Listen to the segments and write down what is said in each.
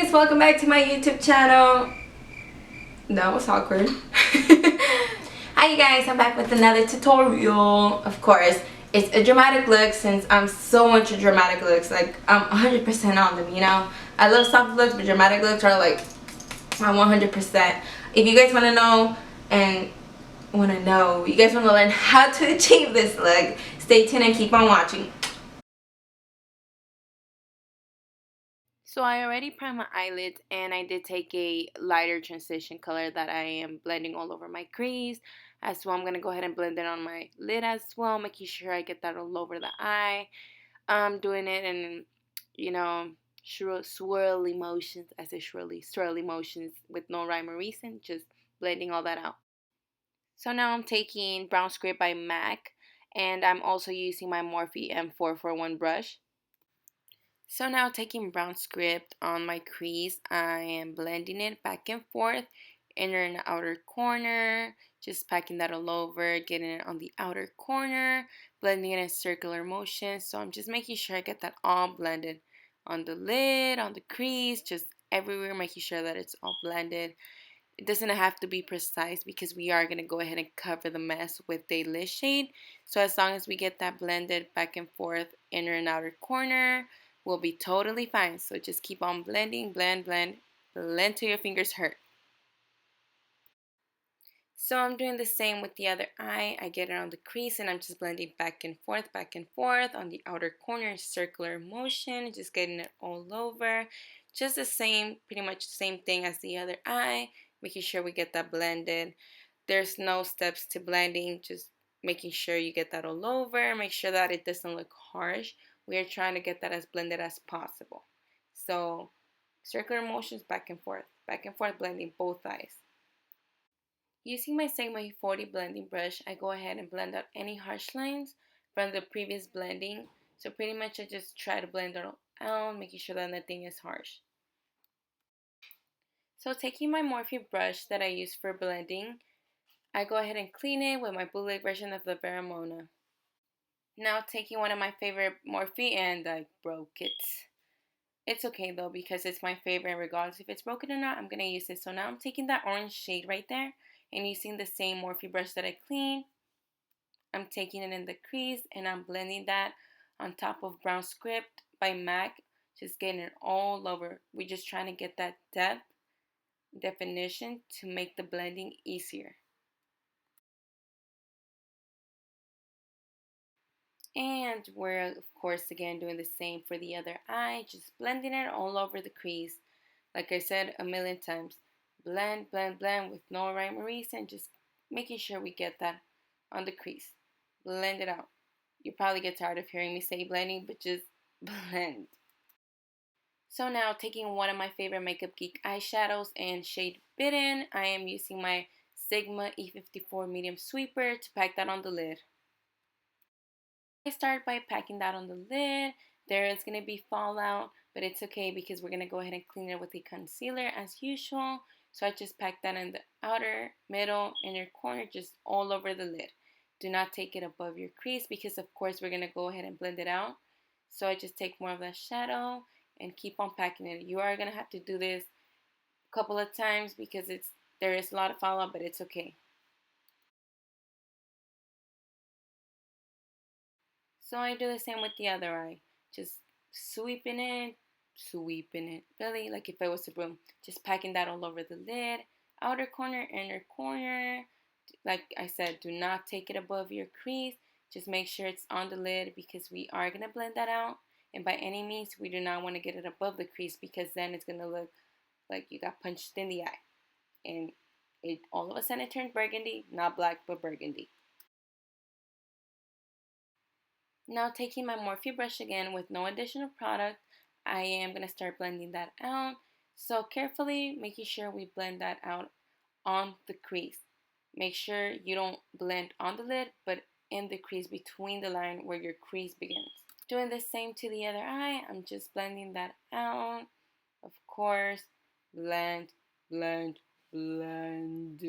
guys, welcome back to my YouTube channel. That was awkward. Hi you guys, I'm back with another tutorial. Of course, it's a dramatic look since I'm so into dramatic looks. Like, I'm 100% on them, you know? I love soft looks, but dramatic looks are like my 100%. If you guys want to know you guys want to learn how to achieve this look, stay tuned and keep on watching. So I already primed my eyelids, and I did take a lighter transition color that I am blending all over my crease. As well, I'm going to go ahead and blend it on my lid as well, making sure I get that all over the eye. I'm doing it in, you know, swirly motions. I say swirly motions with no rhyme or reason, just blending all that out. So now I'm taking Brown Script by MAC, and I'm also using my Morphe M441 brush. So now taking brown script on my crease, I am blending it back and forth, inner and outer corner, just packing that all over, getting it on the outer corner, blending it in circular motion. So I'm just making sure I get that all blended on the lid, on the crease, just everywhere, making sure that it's all blended. It doesn't have to be precise because we are going to go ahead and cover the mess with a lid shade. So as long as we get that blended back and forth, inner and outer corner, we'll be totally fine. So just keep on blending, blend, blend, blend till your fingers hurt. So I'm doing the same with the other eye. I get it on the crease and I'm just blending back and forth on the outer corner, circular motion, just getting it all over. Just the same, pretty much the same thing as the other eye, making sure we get that blended. There's no steps to blending, just making sure you get that all over. Make sure that it doesn't look harsh. We are trying to get that as blended as possible. So circular motions back and forth, blending both eyes. Using my Sigma 40 blending brush, I go ahead and blend out any harsh lines from the previous blending. So pretty much I just try to blend it all out, making sure that nothing is harsh. So taking my Morphe brush that I use for blending, I go ahead and clean it with my bootleg version of the Vermona. Now taking one of my favorite Morphe, and I broke it. It's okay though because it's my favorite. Regardless if it's broken or not, I'm going to use it. So now I'm taking that orange shade right there and using the same Morphe brush that I cleaned. I'm taking it in the crease and I'm blending that on top of Brown Script by MAC. Just getting it all over. We're just trying to get that definition to make the blending easier. And we're, of course, again doing the same for the other eye, just blending it all over the crease. Like I said a million times, blend, blend, blend with no rhyme or reason, just making sure we get that on the crease. Blend it out. You probably get tired of hearing me say blending, but just blend. So now taking one of my favorite Makeup Geek eyeshadows and shade Bitten, I am using my Sigma E54 medium sweeper to pack that on the lid. I start by packing that on the lid. There is going to be fallout, but it's okay because we're going to go ahead and clean it with a concealer as usual. So I just pack that in the outer, middle, inner corner, just all over the lid. Do not take it above your crease because of course we're going to go ahead and blend it out. So I just take more of that shadow and keep on packing it. You are going to have to do this a couple of times because there is a lot of fallout, but it's okay. So I do the same with the other eye. Just sweeping it, really, like if I was a broom. Just packing that all over the lid, outer corner, inner corner. Like I said, do not take it above your crease. Just make sure it's on the lid because we are going to blend that out. And by any means, we do not want to get it above the crease because then it's going to look like you got punched in the eye. And it all of a sudden it turned burgundy, not black, but burgundy. Now taking my Morphe brush again with no additional product, I am going to start blending that out. So carefully making sure we blend that out on the crease. Make sure you don't blend on the lid, but in the crease between the line where your crease begins. Doing the same to the other eye, I'm just blending that out. Of course, blend, blend, blend.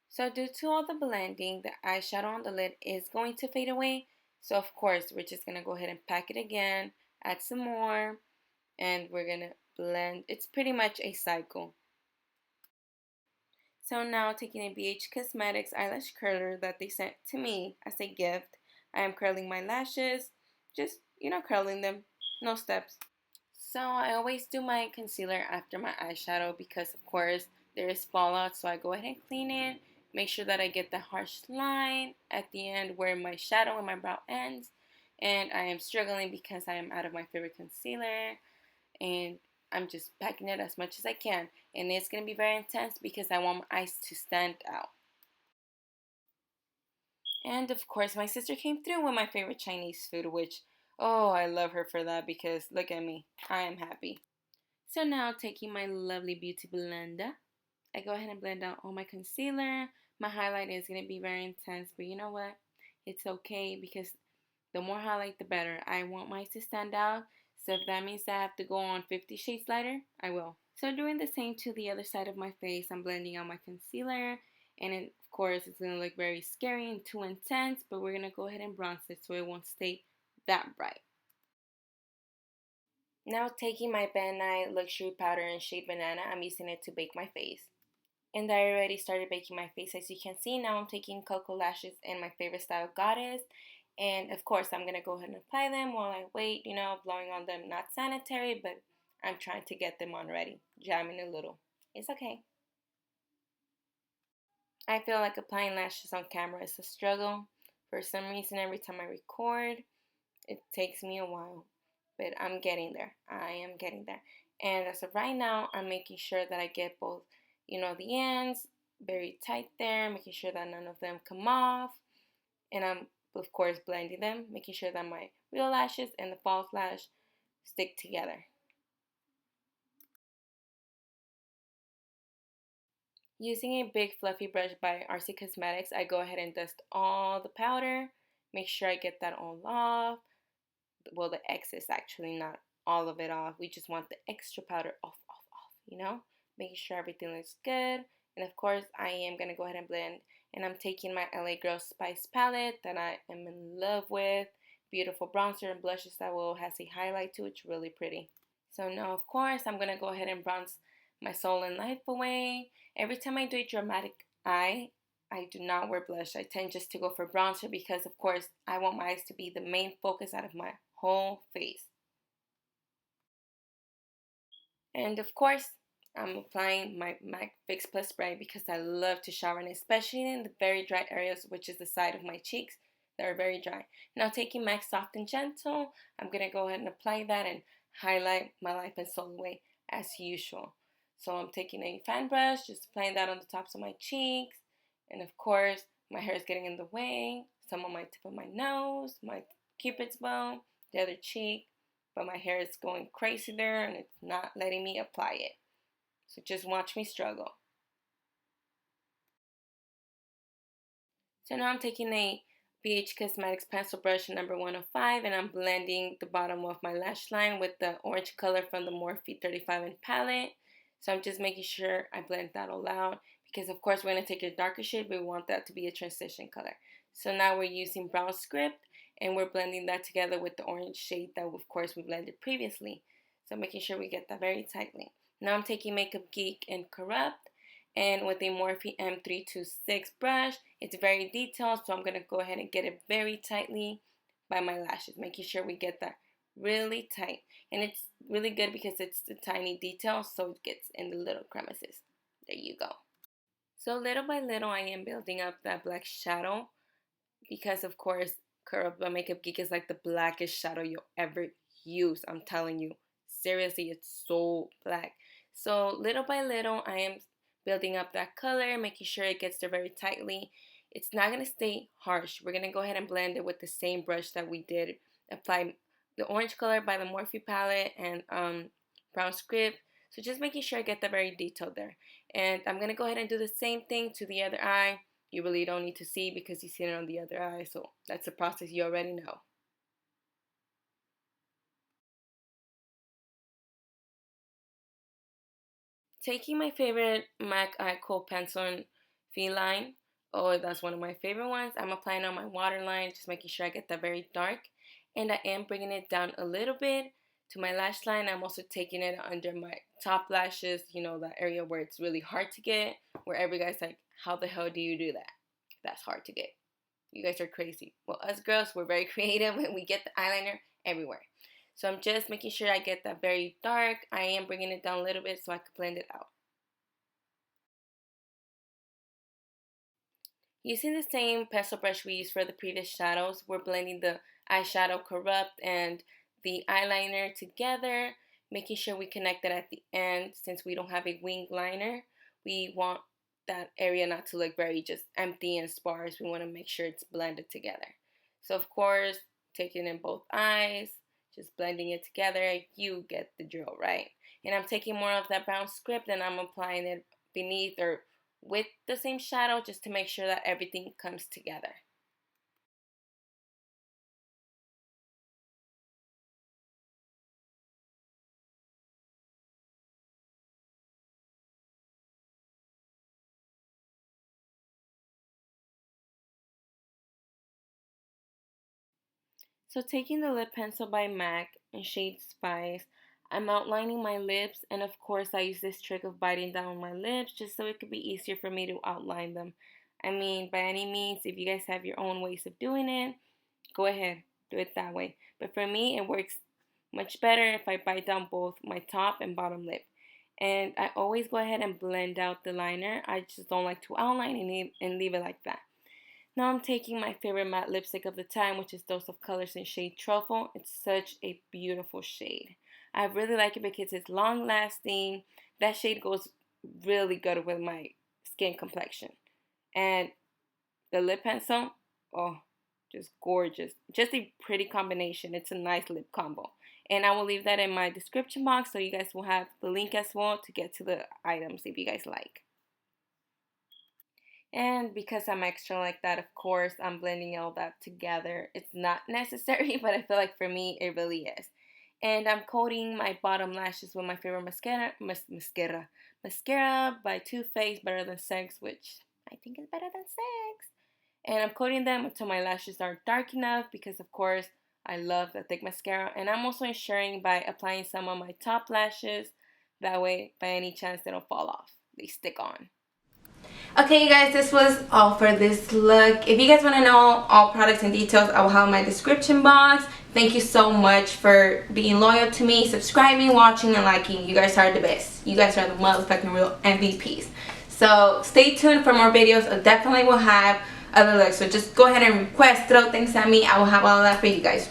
So due to all the blending, the eyeshadow on the lid is going to fade away. So of course, we're just going to go ahead and pack it again, add some more, and we're gonna blend. It's pretty much a cycle. So now taking a BH Cosmetics eyelash curler that they sent to me as a gift, I am curling my lashes, just, curling them, no steps. So I always do my concealer after my eyeshadow because of course there is fallout, so I go ahead and clean it, make sure that I get the harsh line at the end where my shadow and my brow ends, and I am struggling because I am out of my favorite concealer, and I'm just packing it as much as I can, and it's going to be very intense because I want my eyes to stand out. And of course my sister came through with my favorite Chinese food, which, oh, I love her for that because look at me, I am happy. So now taking my lovely beauty blender, I go ahead and blend out all my concealer. My highlight is going to be very intense, but you know what? It's okay because the more highlight, the better. I want mine to stand out, so if that means I have to go on 50 shades lighter, I will. So doing the same to the other side of my face, I'm blending out my concealer, and of course it's going to look very scary and too intense, but we're going to go ahead and bronze it so it won't stay that bright. Now taking my Van Nuys Luxury Powder in shade Banana, I'm using it to bake my face. And I already started baking my face, as you can see. Now I'm taking Koko lashes in my favorite style, Goddess. And of course I'm going to go ahead and apply them while I wait, blowing on them. Not sanitary, but I'm trying to get them on ready. Jamming a little. It's okay. I feel like applying lashes on camera is a struggle. For some reason, every time I record, it takes me a while, but I'm getting there. I am getting there. And as of right now, I'm making sure that I get both, the ends very tight there, making sure that none of them come off. And I'm, of course, blending them, making sure that my real lashes and the false lash stick together. Using a big fluffy brush by RC Cosmetics, I go ahead and dust all the powder, make sure I get that all off. Well, the excess, actually, not all of it off. We just want the extra powder off, making sure everything looks good. And of course, I am going to go ahead and blend. And I'm taking my LA Girl Spice palette that I am in love with. Beautiful bronzer and blushes that has a highlight to it. It's really pretty. So now, of course, I'm going to go ahead and bronze my soul and life away. Every time I do a dramatic eye, I do not wear blush. I tend just to go for bronzer because, of course, I want my eyes to be the main focus out of my whole face. And of course, I'm applying my MAC Fix Plus spray because I love to shower, and especially in the very dry areas, which is the side of my cheeks that are very dry. Now taking MAC Soft and Gentle, I'm going to go ahead and apply that and highlight my life and soul away as usual. So I'm taking a fan brush, just applying that on the tops of my cheeks. And of course, my hair is getting in the way. Some on my tip of my nose, my cupid's bow, the other cheek. But my hair is going crazy there and it's not letting me apply it. So just watch me struggle. So now I'm taking a BH Cosmetics pencil brush number 105 and I'm blending the bottom of my lash line with the orange color from the Morphe 35 palette. So I'm just making sure I blend that all out because of course we're going to take a darker shade, but we want that to be a transition color. So now we're using brown script and we're blending that together with the orange shade that of course we blended previously. So making sure we get that very tightly. Now I'm taking Makeup Geek and Corrupt, and with a Morphe M326 brush, it's very detailed, so I'm going to go ahead and get it very tightly by my lashes, making sure we get that really tight. And it's really good because it's the tiny details, so it gets in the little crevices. There you go. So little by little, I am building up that black shadow because, of course, Corrupt by Makeup Geek is like the blackest shadow you'll ever use. I'm telling you. Seriously, it's so black. So little by little, I am building up that color, making sure it gets there very tightly. It's not going to stay harsh. We're going to go ahead and blend it with the same brush that we did. Apply the orange color by the Morphe palette and brown script. So just making sure I get that very detailed there. And I'm going to go ahead and do the same thing to the other eye. You really don't need to see because you see it on the other eye. So that's a process you already know. Taking my favorite MAC Eye Khol pencil in Feline. Oh, that's one of my favorite ones. I'm applying on my waterline, just making sure I get that very dark. And I am bringing it down a little bit to my lash line. I'm also taking it under my top lashes, you know, that area where it's really hard to get, where every guy's like, how the hell do you do that? That's hard to get. You guys are crazy. Well, us girls, we're very creative and we get the eyeliner everywhere. So I'm just making sure I get that very dark. I am bringing it down a little bit so I can blend it out. Using the same pencil brush we used for the previous shadows, we're blending the eyeshadow corrupt and the eyeliner together, making sure we connect it at the end. Since we don't have a wing liner, we want that area not to look very just empty and sparse. We want to make sure it's blended together. So of course, taking in both eyes, just blending it together, you get the drill, right? And I'm taking more of that brown script and I'm applying it beneath or with the same shadow just to make sure that everything comes together. So taking the lip pencil by MAC in shade Spice, I'm outlining my lips, and of course I use this trick of biting down my lips just so it could be easier for me to outline them. I mean, by any means, if you guys have your own ways of doing it, go ahead, do it that way. But for me, it works much better if I bite down both my top and bottom lip. And I always go ahead and blend out the liner. I just don't like to outline and leave it like that. Now I'm taking my favorite matte lipstick of the time, which is Dose of Colors in shade Truffle. It's such a beautiful shade. I really like it because it's long lasting. That shade goes really good with my skin complexion. And the lip pencil, oh, just gorgeous. Just a pretty combination. It's a nice lip combo. And I will leave that in my description box so you guys will have the link as well to get to the items if you guys like. And because I'm extra like that, of course, I'm blending all that together. It's not necessary, but I feel like for me, it really is. And I'm coating my bottom lashes with my favorite mascara by Too Faced Better Than Sex, which I think is better than sex. And I'm coating them until my lashes are dark enough because, of course, I love the thick mascara. And I'm also ensuring by applying some on my top lashes. That way, by any chance, they don't fall off. They stick on. Okay, you guys, this was all for this look. If you guys want to know all products and details, I will have in my description box. Thank you so much for being loyal to me, subscribing, watching, and liking. You guys are the best. You guys are the motherfucking real MVPs. So stay tuned for more videos. I definitely will have other looks. So just go ahead and request, throw things at me. I will have all of that for you guys.